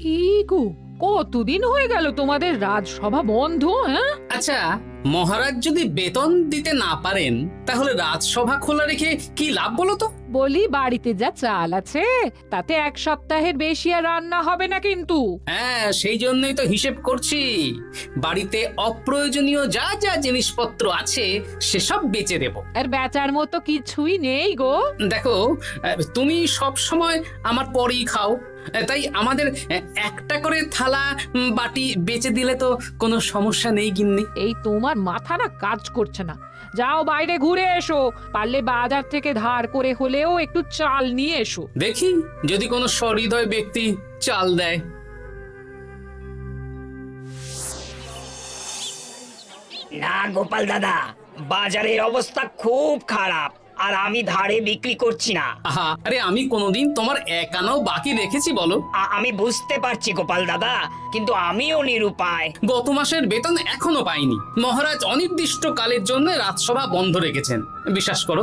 কি গো, কতদিন হয়ে গেল তোমাদের রাজসভা বন্ধ? হ্যাঁ, আচ্ছা, মহারাজ যদি বেতন দিতে না পারেন তাহলে রাজসভা খোলা রেখে কি লাভ বলো তো? বলি বাড়িতে যা চাল আছে তাতে এক সপ্তাহের বেশি আর রান্না হবে না কিন্তু। হ্যাঁ, সেই জন্যই তো হিসেব করছি। বাড়িতে অপ্রয়োজনীয় যা যা জিনিসপত্র আছে সেসব বেচে দেব। আর বেচার মতো কিছুই নেই গো। দেখো, তুমি সব সময় আমার পরেই খাও, তাই আমাদের একটা করে থালা বাটি বেচে দিলে তো কোনো সমস্যা নেই গিন্নি। এই তোমার মাথা না কাজ করছে না। যাও বাইরে ঘুরে এসো, পারলে বাজার থেকে ধার করে হলেও একটু চাল নিয়ে এসো। দেখি যদি কোনো সহৃদয় ব্যক্তি চাল দেয়। না গোপাল দাদা, বাজারের অবস্থা খুব খারাপ, আর আমি ধারে বিক্রি করছি না। আহা, আরে আমি কোনোদিন তোমার এক আনাও বাকি রেখেছি বলো? আমি বুঝতে পারছি গোপাল দাদা, কিন্তু আমিও নিরুপায়। গত মাসের বেতন এখনো পাইনি। মহারাজ অনির্দিষ্ট কালের জন্য রাজসভা বন্ধ রেখেছেন। বিশ্বাস করো,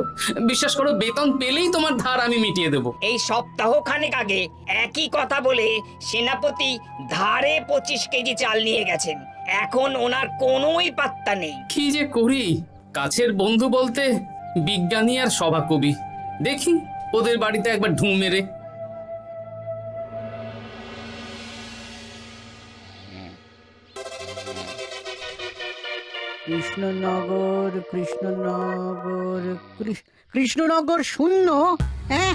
বিশ্বাস করো, বেতন পেলেই তোমার ধার আমি মিটিয়ে দেব। এই সপ্তাহ খানেক আগে একই কথা বলে সেনাপতি ধারে 25 কেজি চাল নিয়ে গেছেন। এখন ওনার কোনোই পাত্তা নেই। কি যে করি, কাছের বন্ধু বলতে বিজ্ঞানী আর সভাকবি। দেখি ওদের বাড়িতে একবার ঢুঁ মেরে। কৃষ্ণনগর কৃষ্ণনগর কৃষ্ণনগর শূন্য। হ্যাঁ,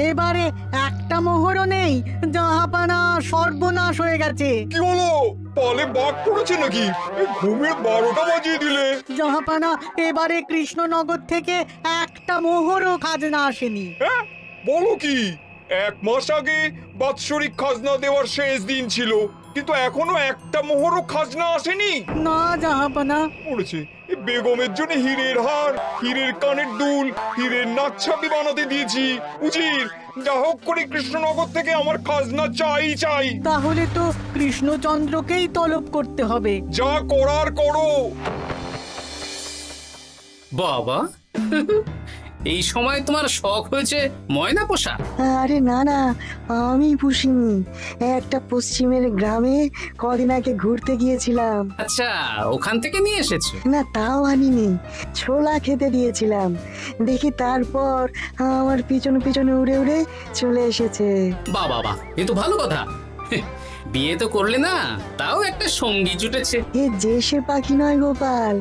এবারে একটা মোহরও নেই। জাহাপানা সর্বনাশ হয়ে গেছে। কি হলো? পালে বাঘ পড়েছে নাকি? এই ঘুমের 12টা বাজিয়ে দিলে। জাহাপানা, এবারে কৃষ্ণনগর থেকে একটা মোহরও খাজনা আসেনি। হ্যাঁ, বলো কি? 1 মাস আগে বাৎসরিক খাজনা দেওয়ার শেষ দিন ছিল, কিন্তু এখনো একটা মোহরও খাজনা আসেনি। না জাহাপানা। পড়েছে বেগমের জন্য হীরের হার, হীরের কানের দুল, হীরের নাকছাবি বানাতে দিয়েছি। উজির, যা হোক করে কৃষ্ণনগর থেকে আমার খাজনা চাই চাই। তাহলে তো কৃষ্ণচন্দ্রকেই তলব করতে হবে। যা করার করো। বাবা, এই সময় তোমার শখ হয়েছে ময়না পোষা? আরে না না, আমি পুষিনি। একটা পশ্চিমের গ্রামে কদিন আগে ঘুরতে গিয়েছিলাম। আচ্ছা, ওখান থেকে নিয়ে এসেছো? না, তাও আনিনি, ছোলা খেতে দিয়েছিলাম। দেখি তারপর আমার পিছনে পিছনে উড়ে উড়ে চলে এসেছে। বাবা বাহ, এ তো ভালো কথা। বিয়ে তো করলে না, তাও একটা সঙ্গী জুটেছে। এ যে সে পাখি নয় গোপাল,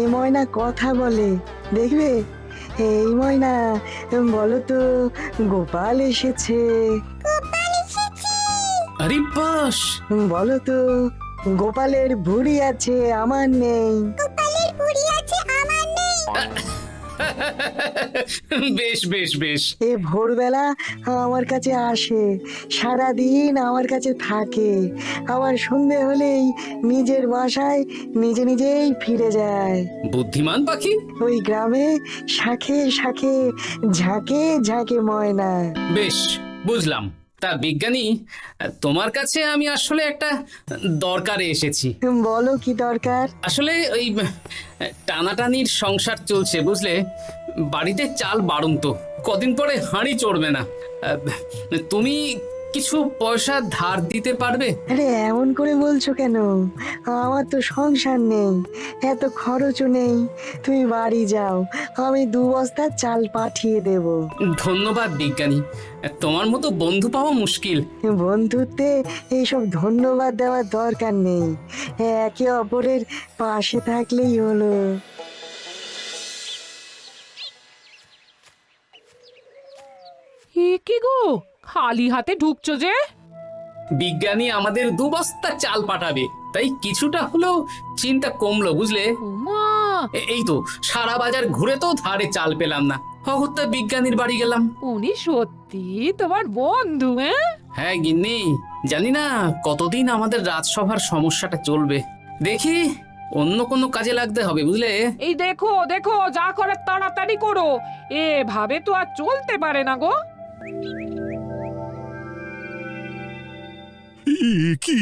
এ ময়না কথা বলে, দেখবে। এই ময়না, বলো তো গোপাল এসেছে। আরে বাস, বলো তো গোপালের ভুঁড়ি আছে আমার নেই। বেশ বেশ বেশ। এ ভোরবেলা আমার কাছে আসে, সারাদিন আমার কাছে থাকে, আবার সন্ধে হলেই নিজের বাসায় নিজে নিজেই ফিরে যায়। বুদ্ধিমান পাখি। ওই গ্রামে শাখে শাখে ঝাঁকে ঝাঁকে ময়না। বেশ, বুঝলাম। তা বিজ্ঞানী, তোমার কাছে আমি আসলে একটা দরকারে এসেছি। বলো কি দরকার? আসলে ওই টানাটানির সংসার চলছে, বুঝলে। বাড়িতে চাল বাড়ন্ত, কদিন পরে হাঁড়ি চড়বে না। তুমি কিছু পয়সা ধার দিতে পারবে? আরে এমন করে বলছো কেন? আমার তো সংসার নেই, এত খরচও নেই। তুমি বাড়ি যাও, আমি 2 বস্তা চাল পাঠিয়ে দেব। ধন্যবাদ বিজ্ঞানী, তোমার মতো বন্ধু পাওয়া মুশকিল। বন্ধুত্বে এইসব ধন্যবাদ দেওয়ার দরকার নেই, একে অপরের পাশে থাকলেই হলো। এ কি গো, খালি হাতে ঢুকছো যে? বিজ্ঞানী আমাদের 2 বস্তা চাল পাঠাবে, তাই কিছুটা হলেও চিন্তা কমলো, বুঝলে। ওমা, এই তো সারা বাজার ঘুরে তো ধারে চাল পেলাম না। অগত্যা বিজ্ঞানীর বাড়ি গেলাম। উনি সত্যি তোমার বন্ধু? হ্যাঁ, হ্যাঁ গিন্নি, জানি না কতদিন আমাদের রাজসভার সমস্যাটা চলবে। দেখি অন্য কোনো কাজে লাগতে হবে, বুঝলে। এই দেখো দেখো, যা করে তাড়াতাড়ি করো, এভাবে তো আর চলতে পারে না গো। কি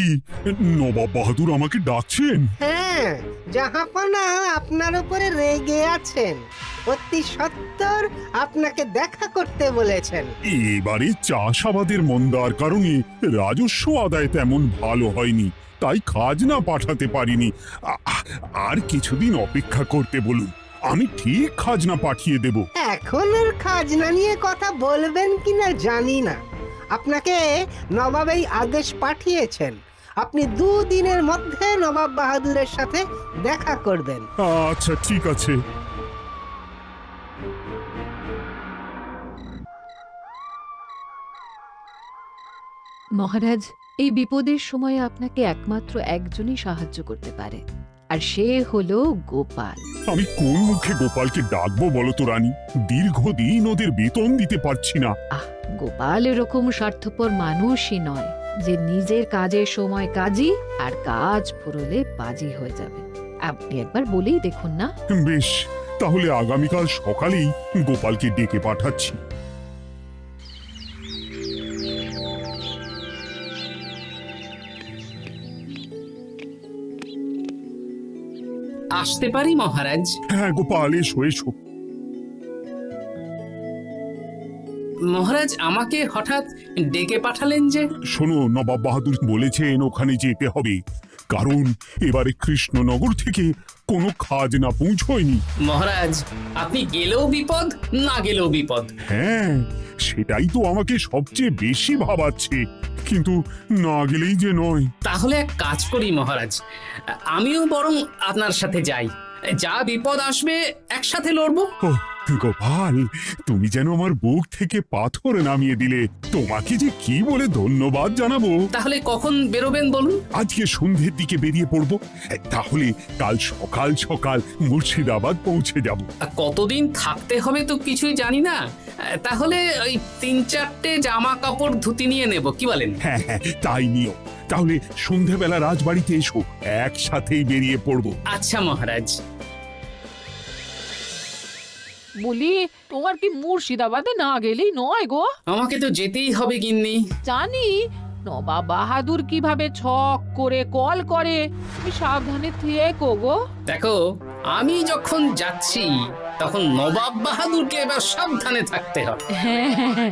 নবাব বাহাদুর আমাকে ডাকছেন? হ্যাঁ, জাহাপনা আপনার উপরে রেগে আছেন। অতি সত্বর আপনাকে দেখা করতে বলেছেন। এবারে চাষাবাদের মন্দার কারণে রাজস্ব আদায় তেমন ভালো হয়নি, তাই খাজনা পাঠাতে পারিনি। আর কিছুদিন অপেক্ষা করতে বলুন, আমি ঠিক খাজনা পাঠিয়ে দেব। এখন আর খাজনা নিয়ে কথা বলবেন কিনা জানি না। আপনাকে নবাব এই আদেশ পাঠিয়েছেন, আপনি 2 দিনের মধ্যে নবাব বাহাদুরের সাথে দেখা করবেন। আচ্ছা ঠিক আছে। মহারাজ, এই বিপদের সময়ে আপনাকে একমাত্র একজনই সাহায্য করতে পারে, আর সে হলো গোপাল। আমি কোন মুখে গোপালকে ডাকবো বলো তো রানী? দীর্ঘদিন ওদের বেতন দিতে পারছি না। গোপাল এরকম স্বার্থপর মানুষই নয় যে নিজের কাজের সময় কাজী আর কাজ ফুরলে বাজি হয়ে যাবে। আপনি একবার বলেই দেখুন না। বেশ, তাহলে আগামীকাল সকালেই গোপালকে ডেকে পাঠাচ্ছি। আসতে পারি মহারাজ? হ্যাঁ গোপাল, এসো এসো। মহারাজ, আমাকে হঠাৎ ডেকে পাঠালেন যে? শোনো, নবাব বাহাদুর বলেছেন ওখানে যেতে হবে, কারণ এবারে কৃষ্ণনগর থেকে কোনো খাজনা পৌঁছয়নি। মহারাজ, আপনি গেলেও বিপদ, না গেলেও বিপদ। হ্যাঁ, সেটাই তো আমাকে সবচেয়ে বেশি ভাবাচ্ছে, কিন্তু না গেলেই যে নয়। তাহলে এক কাজ করি মহারাজ, আমিও বরং আপনার সাথে যাই। যা বিপদ আসবে একসাথে লড়বো। ও গোপাল, তুমি যেন আমার বুক থেকে পাথর নামিয়ে দিলে। তোমাকে যে কি বলে ধন্যবাদ জানাবো। তাহলে কখন বেরোবেন বলুন? আজকে সন্ধ্যের দিকে বেরিয়ে পড়বো, তাহলে কাল সকাল সকাল মুর্শিদাবাদ পৌঁছে যাব। কতদিন থাকতে হবে তো কিছুই জানি না, তাহলে ওই 3-4টে জামা কাপড় ধুতি নিয়ে নেব, কি বলেন? হ্যাঁ হ্যাঁ, তাই নিও। তাহলে সন্ধ্যেবেলা রাজবাড়িতে এসো, একসাথেই বেরিয়ে পড়বো। আচ্ছা মহারাজ। বলি, তোমার কি মুর্শিদাবাদে না গেলেই নয় গো? আমাকে তো যেতেই হবে গিন্নি। জানি নবাব বাহাদুর কিভাবে ছক করে কল করে, তুমি সাবধানে থেকো গো। দেখো, আমি যখন যাচ্ছি তখন নবাব বাহাদুরকে এবার সাবধানে থাকতে হবে। হ্যাঁ,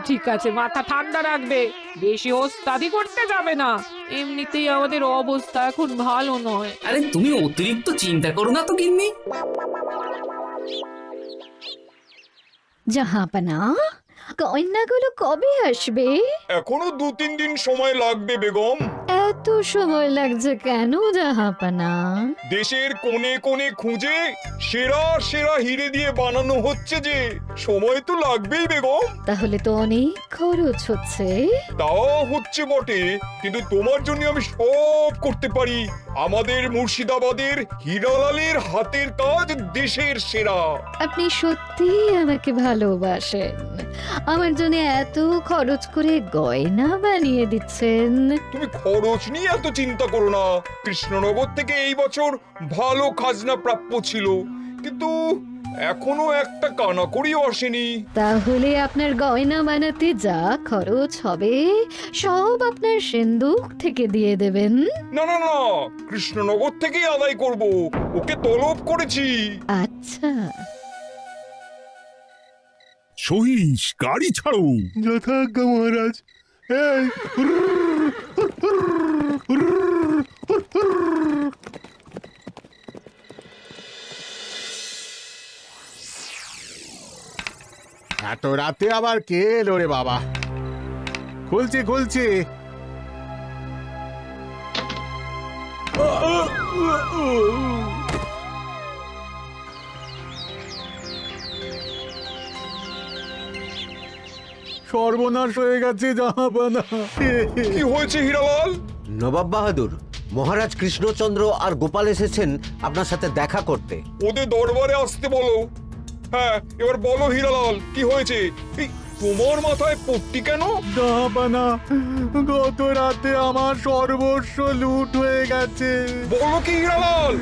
ঠিক আছে, মাথা ঠান্ডা রাখবে, বেশি ওস্তাদি করতে যাবে না। এমনিতেই আমাদের অবস্থা এখন ভালো নয়। আরে তুমি অতিরিক্ত চিন্তা করো না তো গিন্নি। জাহাপনা, কন্যাগুলো কবে আসবে? এখনো 2-3 দিন সময় লাগবে বেগম। এত সময় লাগছে কেন জাহাপনা? দেশের কোণে কোণে খুঁজে সেরা সেরা হিরে দিয়ে বানানো হচ্ছে যে, সময় তো লাগবেই বেগম। তাহলে তো অনেক খরচ হচ্ছে। তাও হচ্ছে বটে, কিন্তু তোমার জন্য আমি সব করতে পারি। আমাদের মুর্শিদাবাদের হীরালালের হাতের কাজ দেশের সেরা। আপনি সত্যি আমাকে ভালোবাসেন, আমার জন্য এত খরচ করে গয়না বানিয়ে দিচ্ছেন। তুমি খরচ নিয়ে এত চিন্তা করো না। কৃষ্ণনগর থেকে এই বছর ভালো খাজনা প্রাপ্য ছিল, কিন্তু এখনো একটা কানাকড়িও আসেনি। তাহলে আপনার গয়না বানাতে যা খরচ হবে সব আপনার সিন্দুক থেকে দিয়ে দেবেন? না না না, কৃষ্ণনগর থেকেই আদায় করব, ওকে তলব করেছি। আচ্ছা, সহিস, গাড়ি ছাড়ো। যথাজ্ঞা মহারাজ। এত রাতে আবার কে এলো রে বাবা? খুলছি। সর্বনাশ হয়ে গেছে জাহাপানা। কি হয়েছে হীরালাল? নবাব বাহাদুর, মহারাজ কৃষ্ণচন্দ্র আর গোপাল এসেছেন আপনার সাথে দেখা করতে। ওদের দরবারে আসতে বলো। হ্যাঁ, এবার বলো হীরালাল, কি হয়েছে? তোমার মাথায় পট্টি কেন? জাহাপানা, গত রাতে আমার সর্বস্ব লুট হয়ে গেছে। বলো কি হীরালাল,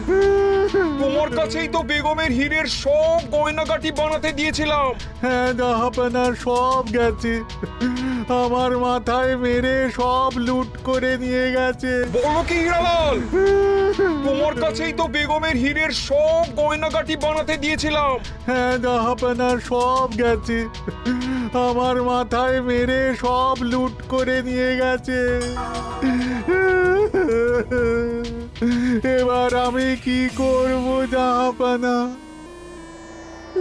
তোমার কাছেই তো বেগমের হীরের সব গয়নাগাটি বানাতে দিয়েছিলাম। হ্যাঁ জাহাপানা, সব গেছে। আমার মাথায় মেরে সব লুট করে নিয়ে গেছে। বলো কি হীরালাল, তোমার কাছেই তো বেগমের হীরের সব গয়নাগাটি বানাতে দিয়েছিলাম। হ্যাঁ জাহাপানা, সব গেছে। আমার মাথায় মেরে সব লুট করে নিয়ে গেছে। এবার আমি কি করব জাহাপানা?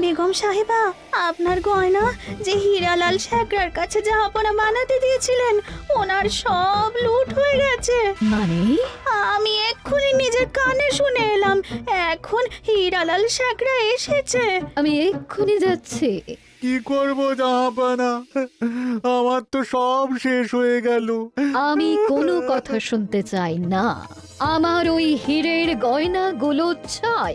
বেগম সাহেবা, আপনার গয়না যে হীরালাল শেখরার কাছে জাহাপনা বানাতে দিয়েছিলেন, ওনার সব লুট হয়ে গেছে। মানে? আমি এক্ষুনি নিজের কানে শুনে এলাম, এখন হীরালাল শেখরা এসেছে। আমি এক্ষুনি যাচ্ছি। কি করব জাহাপানা? আমার তো সব শেষ হয়ে গেল। আমি কোনো কথা শুনতে চাই না, আমার ওই হীরের গয়নাগুলো চাই।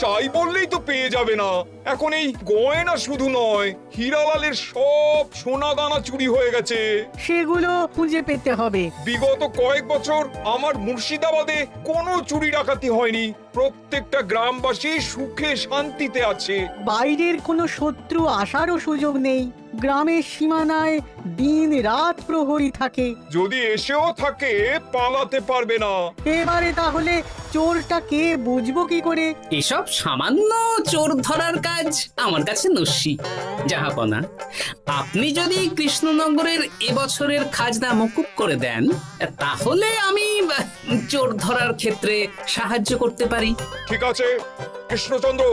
চাই বললেই তো পেয়ে যাবে না। এখন এই গয়না শুধু নয়, হীরালালের সব সোনা দানা চুরি হয়ে গেছে। সেগুলো খুঁজে পেতে হবে। বিগত কয়েক বছর আমার মুর্শিদাবাদে কোনো চুরি ডাকাতি হয়নি। প্রত্যেকটা গ্রামবাসী সুখে শান্তিতে আছে। বাইরের কোনো শত্রু আসারও সুযোগ নেই। গ্রামের সীমানায় দিন রাত প্রহরী থাকে। যদি এসেও থাকে, পালাতে পারবে না। এবারে তাহলে চোরটা কে বুঝবো কি করে? এসব সামান্য চোর ধরার কাজ আমার কাছে নস্যি। জাহাপনা, আপনি যদি কৃষ্ণনগরের এবছরের খাজনা মকুব করে দেন, তাহলে আমি চোর ধরার ক্ষেত্রে সাহায্য করতে পারি। ঠিক আছে কৃষ্ণচন্দ্র,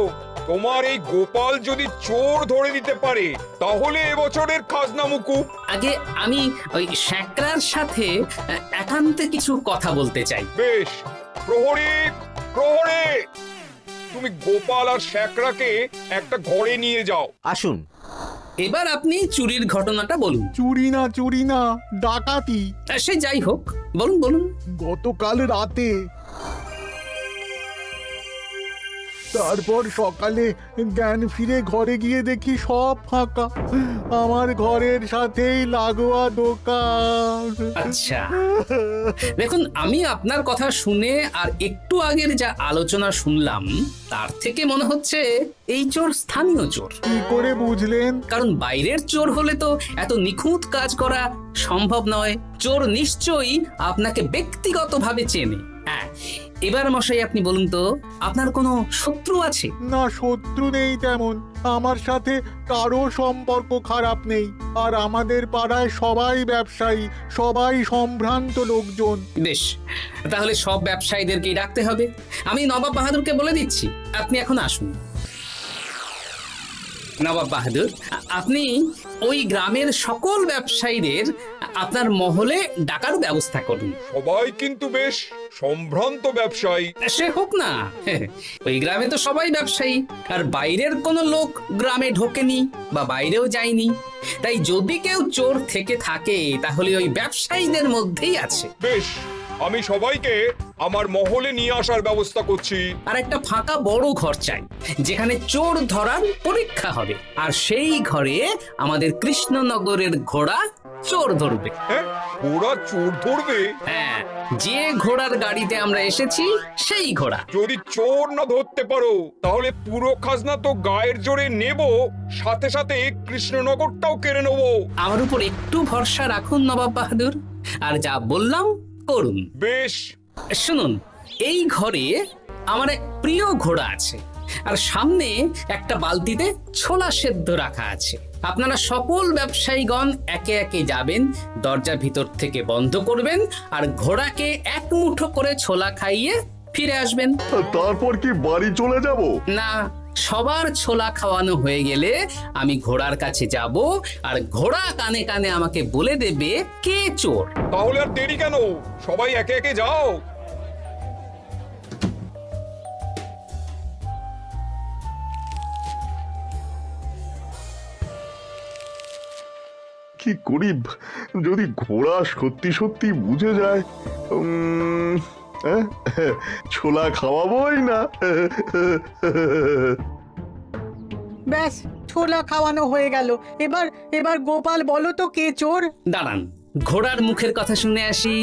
তোমার এই গোপাল যদি চোর ধরে দিতে পারে, তাহলে এবছরের খাজনা মুকুব। আগে আমি ওই শেখরার সাথে একান্তে কিছু কথা বলতে চাই। বেশ, প্রহরী প্রহরী, তুমি গোপাল আর শেখরাকে একটা ঘরে নিয়ে যাও। আসুন। এবার আপনি চুরির ঘটনাটা বলুন। চুরি না, ডাকাতি। সে যাই হোক, বলুন বলুন। গতকাল রাতে, তারপর সকালে জ্ঞান ফিরে ঘরে গিয়ে দেখি সব ফাঁকা। আমার ঘরের সাথেই লাগোয়া দোকান। আচ্ছা, দেখুন, আমি আপনার কথা শুনে আর একটু আগের যা আলোচনা শুনলাম, তার থেকে মনে হচ্ছে এই চোর স্থানীয় চোর। কি করে বুঝলেন? কারণ বাইরের চোর হলে তো এত নিখুঁত কাজ করা সম্ভব নয়। চোর নিশ্চয়ই আপনাকে ব্যক্তিগতভাবে চেনে। হ্যাঁ, এবার মশাই আপনি বলুন তো, আপনার কোনো শত্রু আছে? না, শত্রু নেই তেমন। আমার সাথে কারো সম্পর্ক খারাপ নেই। আর আমাদের পাড়ায় সবাই ব্যবসায়ী, সবাই সম্ভ্রান্ত লোকজন। বেশ, তাহলে সব ব্যবসায়ীদেরকেই রাখতে হবে। আমি নবাব বাহাদুরকে বলে দিচ্ছি, আপনি এখন আসুন। নবাব বাহাদুর, আপনি ওই গ্রামের সকল ব্যবসায়ীদের আপনার মহলে ডাকার ব্যবস্থা করুন। সবাই কিন্তু বেশ সম্ভ্রান্ত ব্যবসায়ী। সে হোক না, ওই গ্রামে তো সবাই ব্যবসায়ী, আর বাইরের কোনো লোক গ্রামে ঢোকেনি বা বাইরেও যায়নি। তাই যদি কেউ চোর থেকে থাকে, তাহলে ওই ব্যবসায়ীদের মধ্যেই আছে। বেশ, আমি সবাইকে আমার মহলে নিয়ে আসার ব্যবস্থা করছি। আর একটা ফাঁকা বড় ঘর চাই, যেখানে চোর ধরার পরীক্ষা হবে। আর সেই ঘরে আমাদের কৃষ্ণনগরের ঘোড়া চোর ধরবে। হ্যাঁ, ঘোড়া চোর ধরবে? হ্যাঁ, যে ঘোড়ার গাড়িতে আমরা এসেছি সেই ঘোড়া। যদি চোর না ধরতে পারো, তাহলে পুরো খাজনা তো গায়ের জোরে নেব, সাথে সাথে কৃষ্ণনগরটাও কেড়ে নেব। আমার উপর একটু ভরসা রাখুন নবাব বাহাদুর, আর যা বললাম করুন। বেশ, শুনুন, এই ঘরে আমার এক প্রিয় ঘোড়া আছে, আর সামনে একটা বালতিতে ছোলা সেদ্ধ রাখা আছে। আপনারা সকল ব্যবসায়ীগণ একে একে যাবেন, দরজা ভিতর থেকে বন্ধ করবেন, আর ঘোড়াকে এক মুঠো করে ছোলা খাইয়ে ফিরে আসবেন। তারপর কি বাড়ি চলে যাব? না, সবার ছোলা খাওয়ানো হয়ে গেলে আমি ঘোড়ার কাছে যাব, আর ঘোড়া কানে কানে আমাকে বলে দেবে কে চোর। তাহলে আর দেরি কেন, সবাই একে একে যাও। কি করি যদি ঘোড়া সত্যি সত্যি বুঝে যায়? ছোলা খাওয়াবোই না। ব্যাস ছোলা খাওয়ানো হয়ে গেল। এবার এবার গোপাল বলো তো কে চোর? দাঁড়ান, ঘোড়ার মুখের কথা শুনে আসি।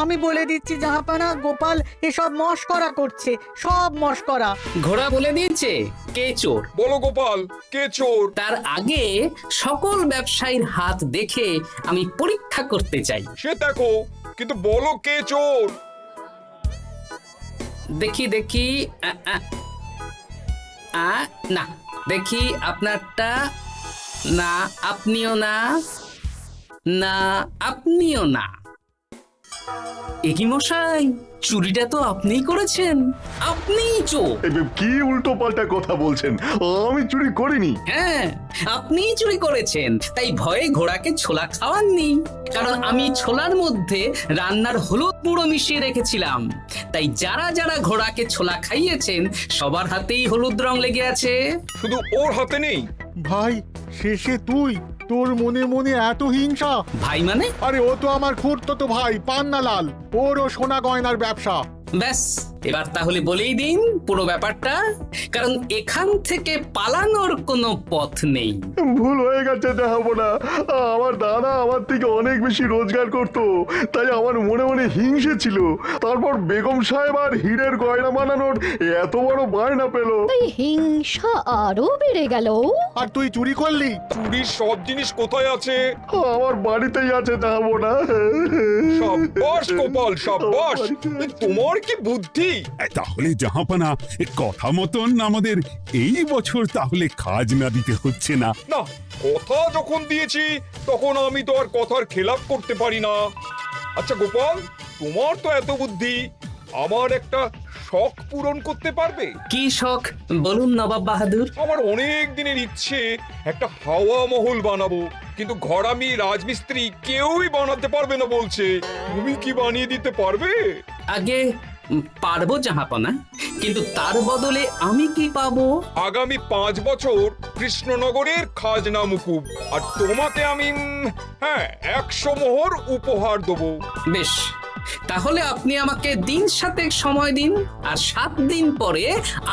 আমি বলে দিচ্ছি জাহাপানা, গোপাল এসব মশকরা করছে, সব মশকরা। ঘোড়া বলে দিয়েছে কে চোর। বলো গোপাল, কে চোর? তার আগে সকল ব্যবসায়ীর হাত দেখে আমি পরীক্ষা করতে চাই। সে দেখো, কিন্তু বলো কে চোর? দেখি দেখি, না দেখি আপনারটা, না আপনিও না, না আপনিও না। একই মশাই, চুরিটা তো আপনিই করেছেন, আপনিই চোর। কি উল্টো পাল্টা কথা বলছেন? আমি চুরি করিনি। হ্যাঁ, আপনিই চুরি করেছেন, তাই ভয়ে ঘোড়াকে ছোলা খাওয়াননি। কারণ আমি ছোলার মধ্যে রান্নার হলুদ গুঁড়ো মিশিয়ে রেখেছিলাম, তাই যারা যারা ঘোড়াকে ছোলা খাইয়েছেন সবার হাতেই হলুদ রং লেগে আছে। শুধু ওর হাতে নেই। ভাই, শেষে তুই? তোর মনে মনে এত হিংসা? ভাই মানে? আরে ও তো আমার খুড়তো ভাই পান্নালাল, ওরও সোনা গয়নার ব্যবসা। ব্যাস, এবার তাহলে বলেই দিন পুরো ব্যাপারটা, কারণ এখান থেকে পালানোর কোনো পথ নেই। ভুল হয়ে গেছে দেখাবো না। আমার দাদা আমার থেকে অনেক বেশি রোজগার করতো, তাই আমার মনে মনে হিংসে ছিল। তারপর বেগম সাহেব আর হীরের গয়না বানানোর এত বড় বায়না পেল, তাই হিংসা আরো বেড়ে গেল। আর তুই চুরি করলি? চুরির সব জিনিস কোথায় আছে? আমার বাড়িতেই আছে দেখাবো না। সাব্বাস গোপাল, সাব্বাস। তোমার কি বুদ্ধি! তাহলে জাহাপানা, কথা মতন আমাদের এই বছর তাহলে খাজনা দিতে হচ্ছে না। না, কথা যখন দিয়েছি তখন আমি তো আর কথার খেলাপ করতে পারি না। আচ্ছা গোপাল, তোমার তো এত বুদ্ধি, আমার একটা শখ পূরণ করতে পারবে? কি শখ বলুন নবাব বাহাদুর। আমার অনেক দিনের ইচ্ছে একটা হাওয়া মহল বানাবো, কিন্তু ঘরামি রাজমিস্ত্রি কেউই বানাতে পারবে না বলছে। তুমি কি বানিয়ে দিতে পারবে? আগে পারবো জাহাপনা, কিন্তু তার বদলে আমি কি পাবো? আগামী 5 বছর কৃষ্ণনগরের খাজনা মুকুব, আর তোমাকে আমি 100 মোহর উপহার দেবো। বেশ, তাহলে আপনি আমাকে দিন 7 সময় দিন, আর 7 দিন পরে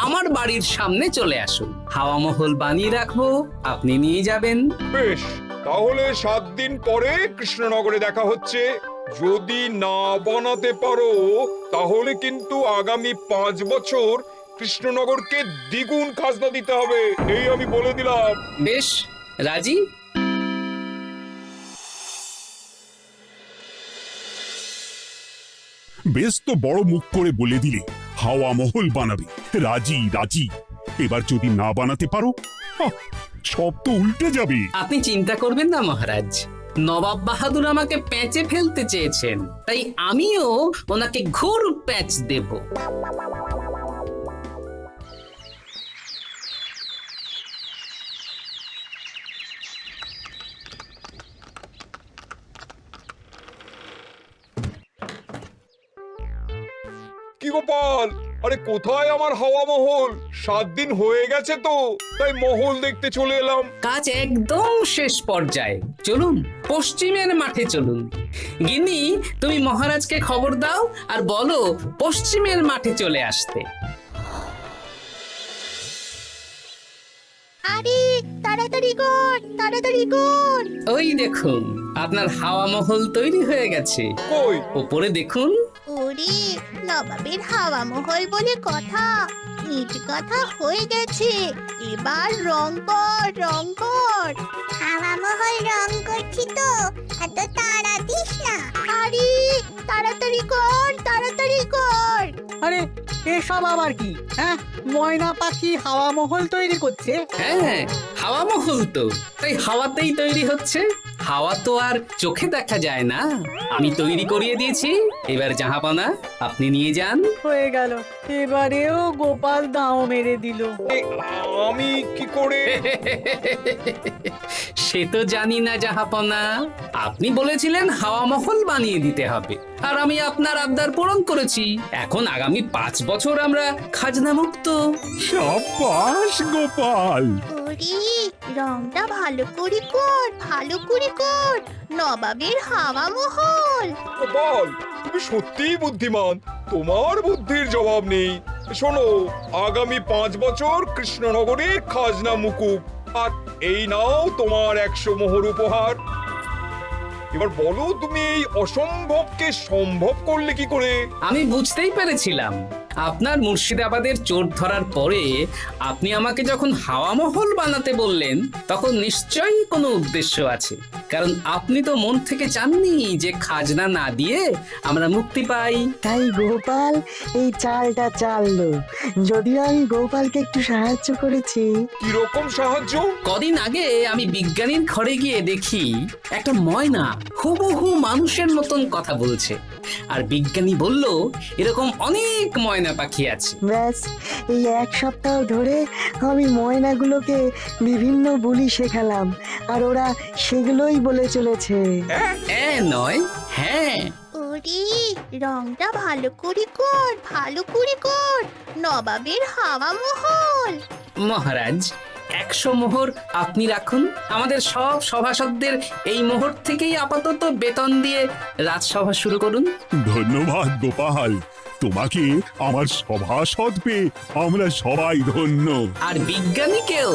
আমার বাড়ির সামনে চলে আসুন। হাওয়া মহল বানিয়ে রাখবো, আপনি নিয়ে যাবেন। বেশ, তাহলে 7 দিন পরে কৃষ্ণনগরে দেখা হচ্ছে। যদি না বানাতে পারো তাহলে কিন্তু আগামী 5 বছর কৃষ্ণনগরকে দ্বিগুণ খাজনা দিতে হবে, এই আমি বলে দিলাম। বেশ, রাজি। বেশ তো বড় মুখ করে বলে দিলে হাওয়া মহল বানাবে। রাজি রাজি। এবার যদি না বানাতে পারো, সব তো উল্টে যাবে। আপনি চিন্তা করবেন না মহারাজ, নবাব বাহাদুর আমাকে প্যাঁচে ফেলতে চেয়েছেন, তাই আমিও ওনাকে ঘোর প্যাঁচ দেব। কি গোপাল, আরে কোথায় আমার হাওয়া মহল? 7 দিন হয়ে গেছে তো, তাই মহল দেখতে চলে এলাম। কাজ একদম শেষ পর্যায়ে, চলুন পশ্চিমের মাঠে চলুন। গিন্নি, তুমি মহারাজকে খবর দাও আর বলো পশ্চিমের মাঠে চলে আসতে। আরে তাড়াতাড়ি কর, তাড়াতাড়ি কর। ওই দেখুন, আপনার হাওয়া মহল তৈরি হয়ে গেছে। কই? উপরে দেখুন। ওরে, নবাবের হাওয়া মহল বলে কথা, ইট কথা হয়ে গেছে। এবার রং কর, রং কর। হাওয়া মহল রং করছি তো, এত তাড়া দিস না। আরে তাড়াতাড়ি কর, তাড়াতাড়ি কর। আরে এসব আবার কি? ময়না পাখি হাওয়া মহল তৈরি করছে? হ্যাঁ, হাওয়া মহল তো, তাই হাওয়াতেই তৈরি হচ্ছে। হাওয়া তো আর চোখে দেখা যায় না, আমি তৈরি করিয়ে দিয়েছি। এবার জাহাপানা আপনি নিয়ে যান। হয়ে গেল, এবারেও গোপাল দাও মেরে দিল। আমি কি করে? সে তো জানি না জাহাপনা, আপনি বলেছিলেন হাওয়া মহল বানিয়ে দিতে হবে, আর আমি আপনার আবদার পূরণ করেছি। এখন আগামী 5 বছর আমরা খাজনা মুক্ত। সাব্বাস গোপাল। ওরে, রংটা ভালো করে কর, ভালো করে কর। নবাবের হাওয়া মহল। গোপাল, তুমি সত্যিই বুদ্ধিমান, তোমার বুদ্ধির জবাব নেই। শোনো, আগামী 5 বছর কৃষ্ণনগরে খাজনা মুকুব। আর এই নাও তোমার 100 মোহর উপহার। এবার বলো, তুমি এই অসম্ভবকে সম্ভব করলে কি করে? আমি বুঝতেই পেরেছিলাম আপনার মুর্শিদাবাদের চোর ধরার পরে আপনি আমাকে যখন হাওয়া মহল বানাতে বললেন তখন নিশ্চয়ই কোনো উদ্দেশ্য আছে, কারণ আপনি তো মন থেকে চাননি যে খাজনা না দিয়ে আমরা মুক্তি পাই। তাই গোপাল এই চালটা চাললো। যদিও আমি গোপালকে একটু সাহায্য করেছি। কিরকম সাহায্য? কদিন আগে আমি বিজ্ঞানীর ঘরে গিয়ে দেখি একটা ময়না হুবহু মানুষের মতন কথা বলছে, আর বিজ্ঞানী বলল এরকম অনেক ময়না পাখি আছে। ব্যাস, এই 1 সপ্তাহ ধরে আমি ময়নাগুলোকে বিভিন্ন বুলি শেখালাম, আর ওরা সেগুলোই বলে চলেছে। নয়, হ্যাঁ। ওরে, রংটা ভালো করে কর, ভালো করে কর, নবাবের হাওয়া মহল। মহারাজ, 100 মোহর আপনি রাখুন। আমাদের সব সভাসদদের এই মোহর থেকেই আপাতত বেতন দিয়ে রাজসভা শুরু করুন। ধন্যবাদ গোপাল, তোমাকে আমার সভাসদ পেয়ে আমরা সবাই ধন্য। আর বিজ্ঞানীকেও।